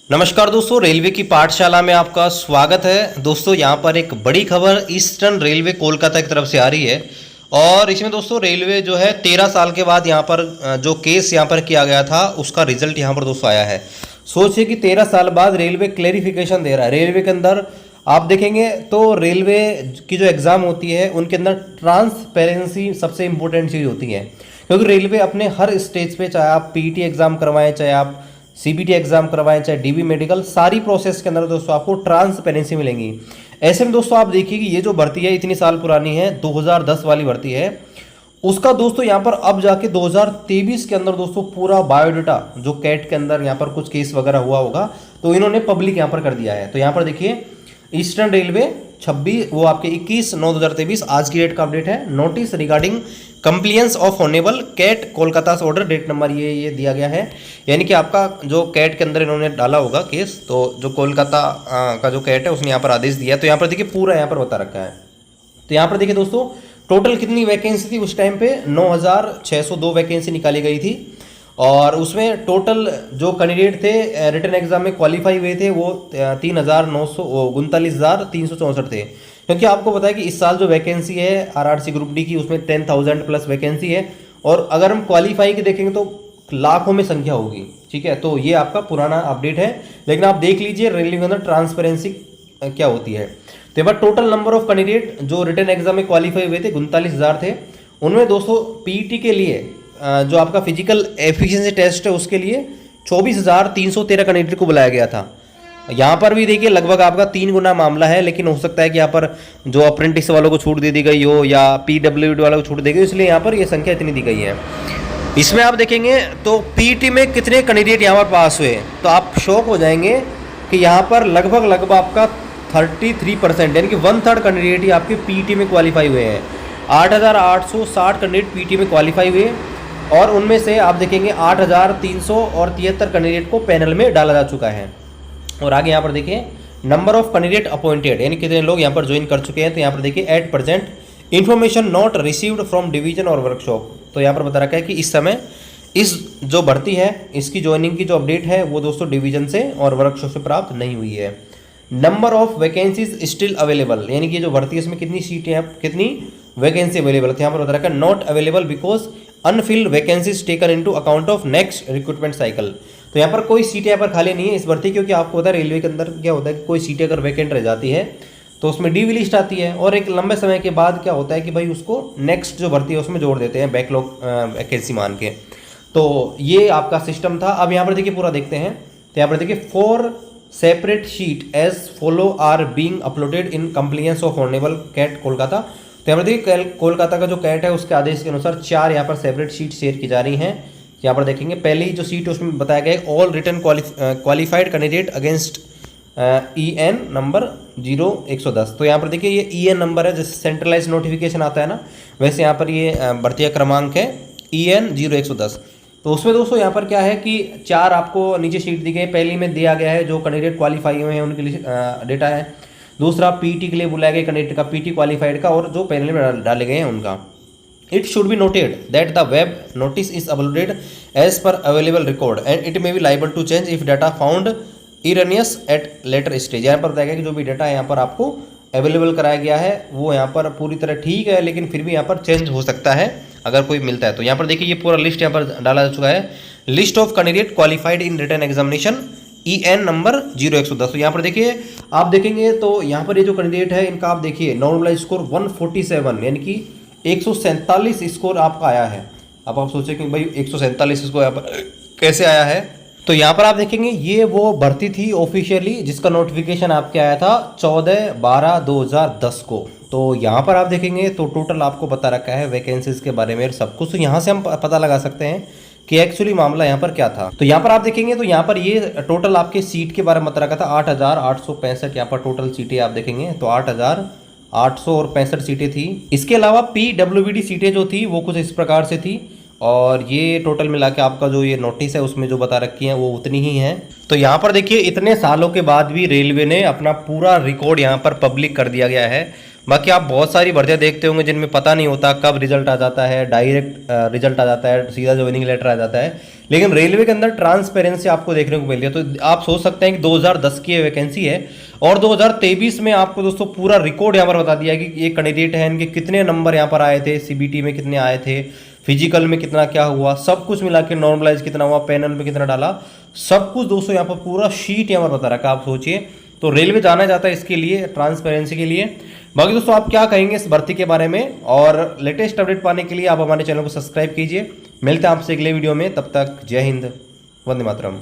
नमस्कार दोस्तों, रेलवे की पाठशाला में आपका स्वागत है। दोस्तों यहाँ पर एक बड़ी खबर ईस्टर्न रेलवे कोलकाता की तरफ से आ रही है और इसमें दोस्तों रेलवे जो है 13 साल के बाद यहाँ पर जो केस यहाँ पर किया गया था उसका रिजल्ट यहाँ पर दोस्तों आया है। सोचिए कि 13 साल बाद रेलवे क्लेरिफिकेशन दे रहा है। रेलवे के अंदर आप देखेंगे तो रेलवे की जो एग्ज़ाम होती है उनके अंदर ट्रांसपेरेंसी सबसे इंपॉर्टेंट चीज़ होती है, क्योंकि रेलवे अपने हर स्टेज पे, चाहे आप पीईटी एग्ज़ाम करवाएं, चाहे आप सीबीटी एग्जाम करवाएं, चाहे डीबी मेडिकल, सारी प्रोसेस के अंदर दोस्तों आपको ट्रांसपेरेंसी मिलेंगी। ऐसे में दोस्तों आप देखिए कि ये जो भर्ती है इतनी साल पुरानी है, 2010 वाली भर्ती है, उसका दोस्तों यहाँ पर अब जाके 2023 के अंदर दोस्तों पूरा बायोडाटा जो कैट के अंदर यहाँ पर कुछ केस वगैरह हुआ होगा तो इन्होंने पब्लिक यहाँ पर कर दिया है। तो यहाँ पर देखिए ईस्टर्न रेलवे 26 वो आपके 21/9/2023 आज की डेट का अपडेट है। Notice regarding compliance of honourable CAT Kolkata से ऑर्डर, डेट नंबर ये दिया गया है, यानी कि आपका जो कैट के अंदर इन्होंने डाला होगा केस, तो जो कोलकाता का जो कैट है उसने यहाँ पर आदेश दिया। तो यहाँ पर देखिए पूरा यहाँ पर बता रखा है। तो यहाँ पर देखिए दोस्तों टोटल कितनी वैकेंसी थी उस टाइम पे, 9602 वैकेंसी निकाली गई थी और उसमें टोटल जो कैंडिडेट थे रिटन एग्जाम में क्वालिफाई हुए थे वो 39,364 थे। क्योंकि आपको पता है कि इस साल जो वैकेंसी है आरआरसी ग्रुप डी की उसमें 10,000 प्लस वैकेंसी है और अगर हम क्वालिफाई की देखेंगे तो लाखों में संख्या होगी। ठीक है, तो ये आपका पुराना अपडेट है, लेकिन आप देख लीजिए रेलवे के अंदर ट्रांसपेरेंसी क्या होती है। तो एक बार टोटल नंबर ऑफ कैंडिडेट जो रिटन एग्जाम में क्वालिफाई हुए थे 39,000 थे। उनमें दोस्तों पीईटी के लिए जो आपका फिजिकल एफिशिएंसी टेस्ट है उसके लिए 24,313 कैंडिडेट को बुलाया गया था। यहाँ पर भी देखिए लगभग आपका 3 गुना मामला है, लेकिन हो सकता है कि यहाँ पर जो अप्रेंटिस वालों को छूट दे दी गई हो या पीडब्ल्यूडी वालों को छूट दी गई, इसलिए यहाँ पर ये संख्या इतनी दी गई है। इसमें आप देखेंगे तो पीईटी में कितने कैंडिडेट यहाँ पर पास हुए तो आप शॉक हो जाएंगे कि यहाँ पर लगभग आपका 33% यानी कि 1/3 कैंडिडेट ही आपके पीईटी में क्वालिफाई हुए हैं। 8,860 कैंडिडेट पीईटी में क्वालिफाई हुए और उनमें से आप देखेंगे 8,373 कैंडिडेट को पैनल में डाला जा चुका है। और आगे यहाँ पर देखिए नंबर ऑफ कैंडिडेट अपॉइंटेड, यानी कितने लोग यहाँ पर ज्वाइन कर चुके हैं। तो यहाँ पर देखिए 8% information not received from division और वर्कशॉप। तो यहाँ पर बता रखा है कि इस समय इस जो भर्ती है इसकी ज्वाइनिंग की जो अपडेट है वो दोस्तों डिवीजन से और वर्कशॉप से प्राप्त नहीं हुई है। Number of vacancies still available, यानी कि जो भर्ती है इसमें कितनी सीटें हैं, कितनी वैकेंसी अवेलेबल है। तो यहाँ पर बता रखा है not available because Anfield vacancies taken into account of next recruitment cycle. तो यहाँ पर कोई सीटें यहाँ पर खाली नहीं है इस भर्ती, क्योंकि आपको पता है रेलवे के अंदर क्या होता है कि कोई सीटें अगर वैकेंट रह जाती है तो उसमें डीवी लिस्ट आती है और एक लंबे समय के बाद क्या होता है कि भाई उसको नेक्स्ट जो भर्ती है उसमें जोड़ देते हैं बैकलॉग वैकेंसी मान के। तो ये आपका सिस्टम था। अब यहाँ पर देखिए पूरा देखते हैं। तो यहाँ पर देखिए 4 separate sheet as follow are being uploaded in compliance of honourable CAT Kolkata. तो यहाँ पर देखिए कोलकाता का जो कैट है उसके आदेश के अनुसार 4 यहाँ पर सेपरेट शीट शेयर की जा रही हैं। यहाँ पर देखेंगे पहली जो सीट उसमें बताया गया है all return qualified candidate against EN number 0110। तो यहाँ पर देखिए ये EN नंबर है, जैसे सेंट्रलाइज नोटिफिकेशन आता है ना, वैसे यहाँ पर ये भर्ती क्रमांक है EN 0110। तो उसमें दोस्तों यहाँ पर क्या है कि 4 आपको नीचे शीट दी गई। पहली में दिया गया है जो कैंडिडेट क्वालिफाई हुए हैं उनके लिए डेटा है। दूसरा पीटी के लिए बुलाया गया कैंडिडेट का, पीटी क्वालिफाइड का, और जो पैनल में डाले गए हैं उनका। It should be noted that the web notice is uploaded as per available record and it may be liable to change if data found erroneous at later stage। यहाँ पर बताया गया कि जो भी डाटा यहाँ पर आपको अवेलेबल कराया गया है वो यहाँ पर पूरी तरह ठीक है, लेकिन फिर भी यहाँ पर चेंज हो सकता है अगर कोई मिलता है। तो यहाँ पर देखिए ये पूरा लिस्ट यहाँ पर डाला जा चुका है, list of candidate qualified in written examination EN number 0110। तो यहाँ पर देखिए आप देखेंगे तो यहाँ पर ये जो कैंडिडेट है इनका आप देखिए नॉर्मलाइज स्कोर 147 यानी कि 147 स्कोर आपका आया है। अब आप सोचें कि भाई 147 स्कोर यहाँ पर कैसे आया है। तो यहाँ पर आप देखेंगे ये वो भर्ती थी ऑफिशियली जिसका नोटिफिकेशन आपके आया था 14/12/2010 को। तो यहाँ पर आप देखेंगे तो टोटल आपको बता रखा है वैकेंसीज के बारे में सब कुछ। तो यहाँ से हम पता लगा सकते हैं कि एक्चुअली मामला यहाँ पर क्या था। तो यहाँ पर आप देखेंगे तो यहाँ पर ये टोटल आपके सीट के बारे में बता रखा था 8,865 यहाँ पर टोटल सीटें आप देखेंगे तो 8,865 सीटें थी। इसके अलावा पीडब्ल्यूडी सीटें जो थी वो कुछ इस प्रकार से थी और ये टोटल मिला के आपका जो ये नोटिस है उसमें जो बता रखी है वो उतनी ही है। तो यहाँ पर देखिए इतने सालों के बाद भी रेलवे ने अपना पूरा रिकॉर्ड यहाँ पर पब्लिक कर दिया गया है। बाकी आप बहुत सारी भर्तियां देखते होंगे जिनमें पता नहीं होता कब रिजल्ट आ जाता है, डायरेक्ट रिजल्ट आ जाता है, सीधा ज्वाइनिंग लेटर आ जाता है। लेकिन रेलवे के अंदर ट्रांसपेरेंसी आपको देखने को मिल रही है। तो आप सोच सकते हैं कि 2010 की वैकेंसी है और 2023 में आपको दोस्तों पूरा रिकॉर्ड यहाँ पर बता दिया कि ये कैंडिडेट है, इनके कितने नंबर यहाँ पर आए थे, सीबीटी में कितने आए थे, फिजिकल में कितना क्या हुआ, सब कुछ मिला के नॉर्मलाइज कितना हुआ, पैनल में कितना डाला, सब कुछ दोस्तों यहाँ पर पूरा शीट यहाँ पर बता रखा है। आप सोचिए, तो रेलवे जाना जाता है इसके लिए, ट्रांसपेरेंसी के लिए। बाकी दोस्तों आप क्या कहेंगे इस भर्ती के बारे में, और लेटेस्ट अपडेट पाने के लिए आप हमारे चैनल को सब्सक्राइब कीजिए। मिलते हैं आपसे अगले वीडियो में, तब तक जय हिंद, वंदे मातरम।